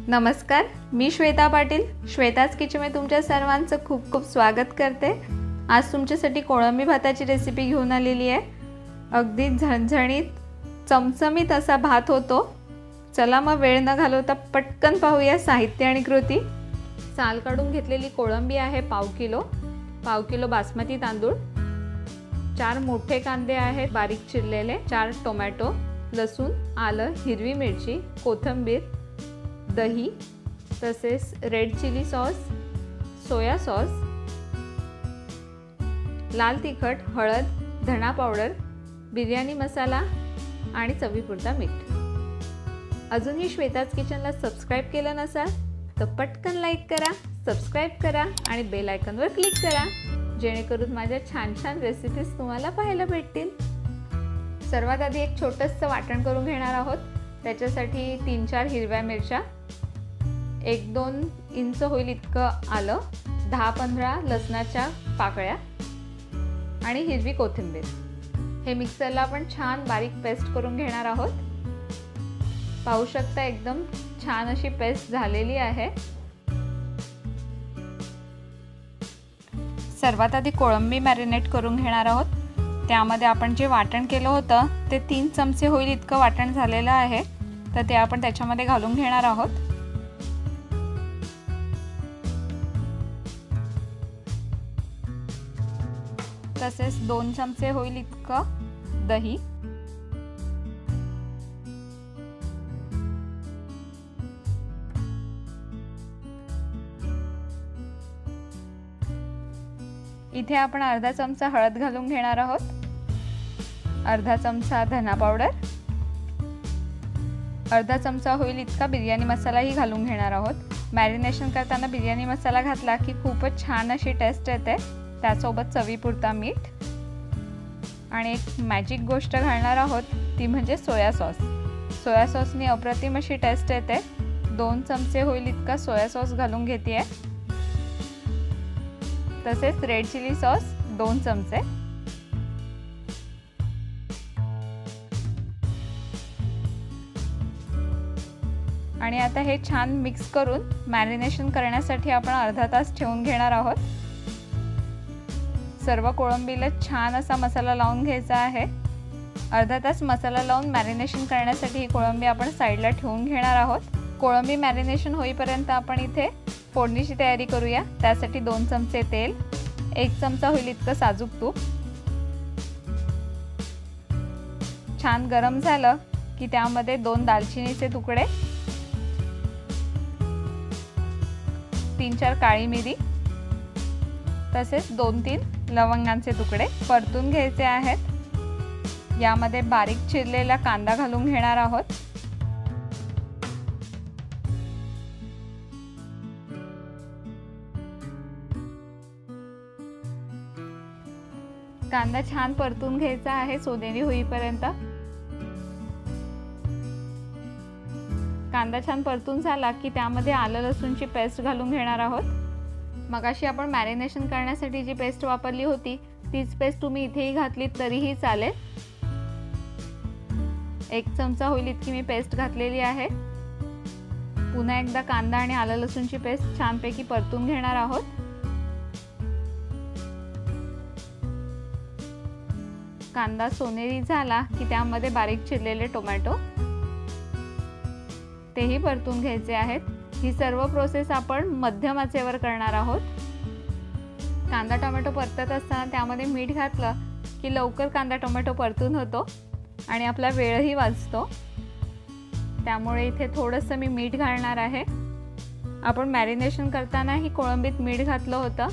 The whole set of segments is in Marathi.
नमस्कार, मी श्वेता पाटील श्वेताज किचनमध्ये तुमच्या सर्वांचं खूप खूप स्वागत करते। आज तुमच्यासाठी कोळंबी भाताची रेसिपी घेऊन आलेली आहे। अगदी झणझणीत चमचमीत असा भात होतो। चला मग वेळ न घालवता पटकन पाहूया साहित्य आणि कृती। साल काढून घेतलेली कोळंबी आहे पाव किलो बासमती तांदूळ, 4 मोठे कांदे आहेत बारीक चिरलेले, 4 टोमॅटो, लसूण, आलं, हिरवी मिरची, कोथिंबीर, दही, तसेच red chilli sauce, soya sauce, लाल तिखट, हळद, धना पावडर, बिर्याणी मसाला आणि चवीपुरता मीठ। अजूनही श्वेताज किचनला सबस्क्राइब केलं नसाल तर पटकन लाईक करा, सबस्क्राइब करा आणि बेल आयकॉनवर क्लिक करा, जेणेकरून माझ्या छान छान रेसिपीज तुम्हाला पाहायला भेटतील। सर्वात आधी एक छोटंसं वाटण करून घेणार आहोत। त्याच्यासाठी 3-4 हिरव्या मिरच्या, 1-2 इंच होईल इतकं आलं, 10-15 लसणाच्या पाकळ्या आणि हिरवी कोथिंबीर। हे मिक्सरला आपण छान बारीक पेस्ट करून घेणार आहोत। पाहू शकता एकदम छान अशी पेस्ट झालेली आहे। सर्वात आधी कोळंबी मॅरिनेट करून घेणार आहोत। त्यामध्ये आपण जे वाटण केलं होतं ते 3 चमचे होईल इतकं वाटण झालेलं आहे, तर ते आपण त्याच्यामध्ये घालून घेणार आहोत। तसेच 2 चमचे होईल इतकं दही, इथे आपण अर्धा चमचा हळद घालून घेणार आहोत, अर्धा चमचा धना पावडर, अर्धा चमचा होईल इतका बिर्याणी मसालाही घालून घेणार आहोत। मॅरिनेशन करताना बिर्याणी मसाला घातला की खूपच छान अशी टेस्ट येते। त्यासोबत चवीपुरता मीठ आणि एक मॅजिक गोष्ट घालणार आहोत, ती म्हणजे सोया सॉस। सोया सॉसनी अप्रतिम अशी टेस्ट येते। 2 चमचे होईल इतका सोया सॉस घालून घेते। तसेच रेड चिली सॉस 2 चमचे, आणि आता हे छान मिक्स करून मॅरिनेशन करण्यासाठी आपण अर्धा तास ठेवून घेणार आहोत। सर्व कोळंबीला छान असा मसाला लावून घ्यायचा आहे। अर्धा तास मसाला लावून मॅरिनेशन करण्यासाठी ही कोळंबी आपण साईडला ठेवून घेणार आहोत। कोळंबी मॅरिनेशन होईपर्यंत आपण इथे फोडणीची तयारी करूया। त्यासाठी 2 चमचे तेल, 1 चमचा होईल इतकं साजूक तूप छान गरम झालं की त्यामध्ये 2 दालचिनीचे तुकडे, 3-4 काळी मिरी, तसेच 2-3 लवंगांचे तुकडे परतून घ्यायचे आहेत। यामध्ये बारीक चिरलेला कांदा घालून घेणार आहोत। कांदा छान परतून घ्यायचा आहे सोनेरी होईपर्यंत। कांदा छान परतून झाला की त्यामध्ये आलं लसूणची पेस्ट घालून घेणार आहोत। मगाशी आपण मॅरिनेशन करण्यासाठी जी पेस्ट वापरली होती तीच पेस्ट तुम्ही इथेही घातली तरीही चालेल। 1 चमचा होईल इतकी मी पेस्ट घातलेली आहे। पुन्हा एकदा कांदा आणि आलं लसूणची पेस्ट छानपैकी परतून घेणार आहोत। कांदा सोनेरी झाला की त्यामध्ये बारीक चिरलेले टोमॅटो तेही परतून घ्यायचे आहेत। ही सर्व प्रोसेस आपण मध्यम आचेवर करणार आहोत। कांदा टोमॅटो परतत असताना त्यामध्ये मीठ घातलं की लवकर कांदा टोमॅटो परतून होतो आणि आपला वेळही वाचतो। त्यामुळे इथे थोडंसं मी मीठ घालणार आहे। आपण मॅरिनेशन करताना ही कोळंबीत मीठ घातलं होतं,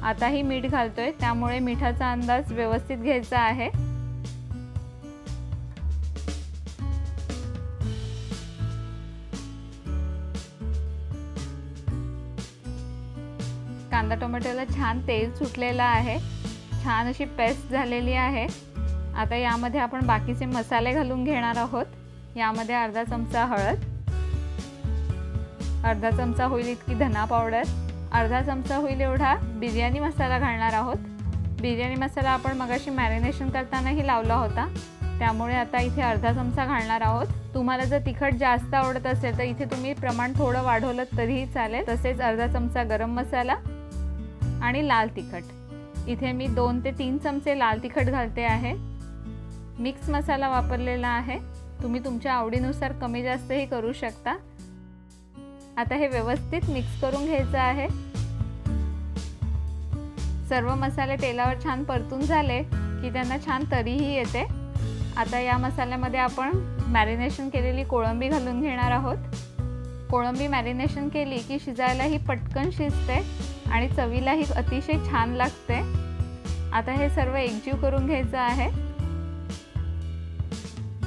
आताही मीठ घालतोय, त्यामुळे मिठाचा अंदाज व्यवस्थित घ्यायचा आहे। कांदा टोमॅटोला छान तेल सुटलेलं आहे, छान अशी पेस्ट झालेली आहे। आता यामध्ये आपण बाकीचे मसाले घालून घेणार आहोत। यामध्ये अर्धा चमचा हळद, अर्धा चमचा होईल इतकी धना पावडर, अर्धा चमचा होईल एवढा बिर्याणी मसाला घालणार आहोत। बिर्याणी मसाला आपण मगाशी मॅरिनेशन करतानाही लावला होता, त्यामुळे आता इथे अर्धा चमचा घालणार आहोत। तुम्हाला जर तिखट जास्त आवडत असेल तर इथे तुम्ही प्रमाण थोडं वाढवलं तरीही चालेल। तसेच अर्धा चमचा गरम मसाला आणि लाल तिखट। इथे मी 2 ते 3 चमचे लाल तिखट घालते आहे। मिक्स मसाला वापरलेला आहे, तुम्ही तुमच्या आवडीनुसार कमी जास्तही करू शकता। आता हे व्यवस्थित मिक्स करून घ्यायचं आहे। सर्व मसाले तेलावर छान परतून झाले की त्यांना छान तरीही येते। आता या मसाल्यामध्ये आपण मॅरिनेशन केलेली कोळंबी घालून घेणार आहोत। कोळंबी मॅरिनेशन केली की शिजायला ही पटकन शिजते आणि चवीलाही अतिशय छान लागते। आता हे सर्व एकजीव करून घ्यायचं आहे।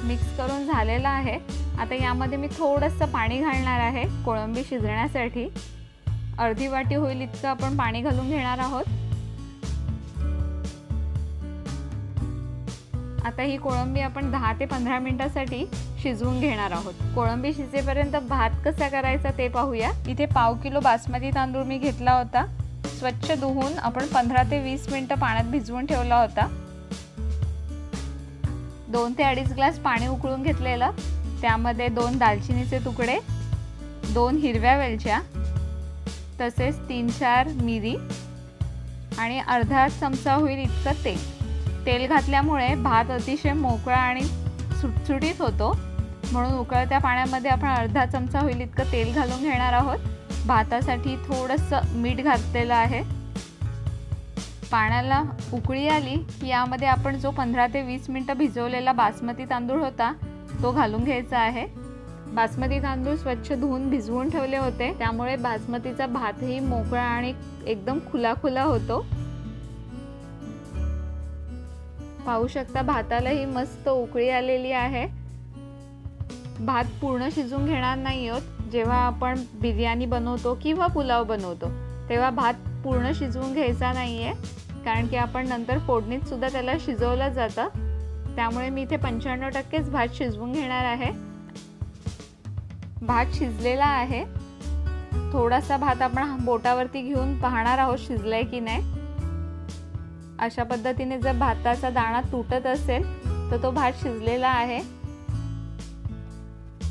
मिक्स करून झालेला आहे। आता यामध्ये मी थोडंसं पाणी घालणार आहे कोळंबी शिजण्यासाठी। अर्धी वाटी होईल इतकं आपण पाणी घालून घेणार आहोत। आता ही कोळंबी आपण 10 ते 15 मिनिटांसाठी शिजवून घेणार आहोत। कोळंबी शिजेपर्यंत भात कसा करायचा ते पाहूया। इथे पाव किलो बासमती तांदूळ मी घेतला होता, स्वच्छ धुवून आपण 15 ते 20 मिनिटं पाण्यात भिजवून ठेवला होता। 2 ते 2.5 ग्लास पाणी उकळून घेतलेलं, त्यामध्ये 2 दालचिनीचे तुकडे, 2 हिरव्या वेलच्या, तसेच 3-4 मिरी आणि अर्धा चमचा होईल इतकं तेल। तेल घातल्यामुळे भात अतिशय मोकळा आणि सुटसुटीत होतो, म्हणून उकळत्या पाण्यामध्ये आपण अर्धा चमचा होईल इतकं तेल घालून घेणार आहोत। भातासाठी थोडंसं मीठ घातलेलं आहे। पाण्याला उकळी आली की यामध्ये आपण जो 15 ते 20 मिनिटं भिजवलेला बासमती तांदूळ होता तो घालून घ्यायचा आहे। बासमती तांदूळ स्वच्छ धुवून भिजवून ठेवले होते, त्यामुळे बासमतीचा भातही मोकळा आणि एकदम खुला होतो। पाहू शकता भातालाही मस्त उकळी आलेली आहे। भात पूर्ण शिजून घेणार नाही आहोत। जेव्हा आपण बिर्याणी बनवतो किंवा पुलाव बनवतो तेव्हा भात पूर्ण शिजवून घ्यायचा नाहीये, कारण की आपण नंतर फोडणीत सुद्धा त्याला शिजवलं जातं। त्यामुळे मी इथे 95% भात शिजवून घेणार आहे। भात शिजलेला आहे। थोडासा भात आपण बोटावरती घेऊन पाहणार आहोत शिजलाय की नाही। अशा पद्धतीने जर भाताचा दाणा तुटत असेल तर तो भात शिजलेला आहे।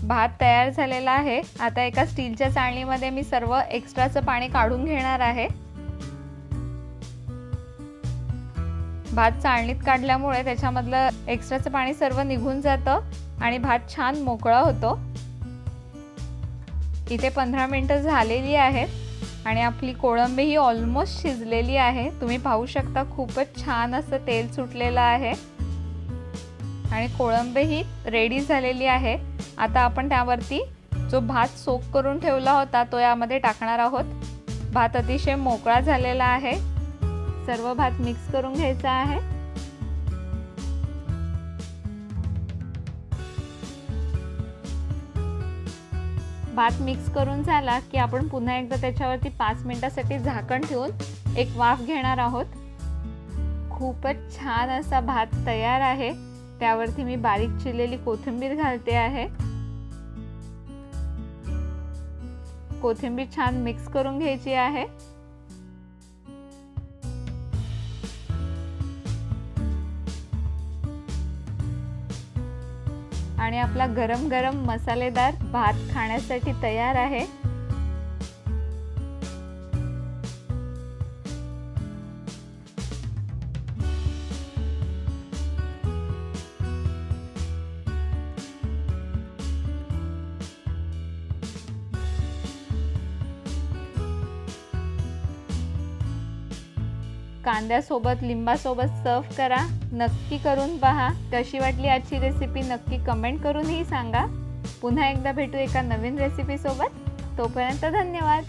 भात तयार झालेला आहे। आता एका स्टीलच्या चाळणीमध्ये मी सर्व एक्स्ट्राचं पाणी काढून घेणार आहे। भात चाळणीत काढल्यामुळे त्याच्यामधलं एक्स्ट्राचं पाणी सर्व निघून जातं आणि भात छान मोकळा होतो। इथे 15 मिनिटं झालेली आहेत आणि आपली कोळंबी ही ऑलमोस्ट शिजलेली आहे। तुम्ही पाहू शकता खूपच छान असं तेल सुटलेलं आहे आणि कोळंबी ही रेडी झालेली आहे। आता आपण त्यावरती जो भात सोक करून ठेवला होता तो यामध्ये टाकणार आहोत। भात अतिशय मोकळा झालेला आहे। सर्व भात मिक्स करून घ्यायचा आहे। भात मिक्स करून झाला की आपण पुन्हा एकदा त्याच्यावरती 5 मिनिटांसाठी झाकण ठेवून एक वाफ घेणार आहोत। खूपच छान असा भात तयार आहे। त्यावरती मी बारीक चिरलेली कोथिंबीर घालते आहे। कोथिंबीर छान मिक्स करून घ्यायची आहे। आणि आपला गरम गरम मसालेदार भात खाण्यासाठी तयार आहे। कांद्यासोबत लिंबासोबत सर्व करा। नक्की करून पहा। कशी वाटली आजची रेसिपी नक्की कमेंट करूनही सांगा। पुन्हा एकदा भेटू एका नवीन रेसिपी सोबत। तोपर्यंत धन्यवाद।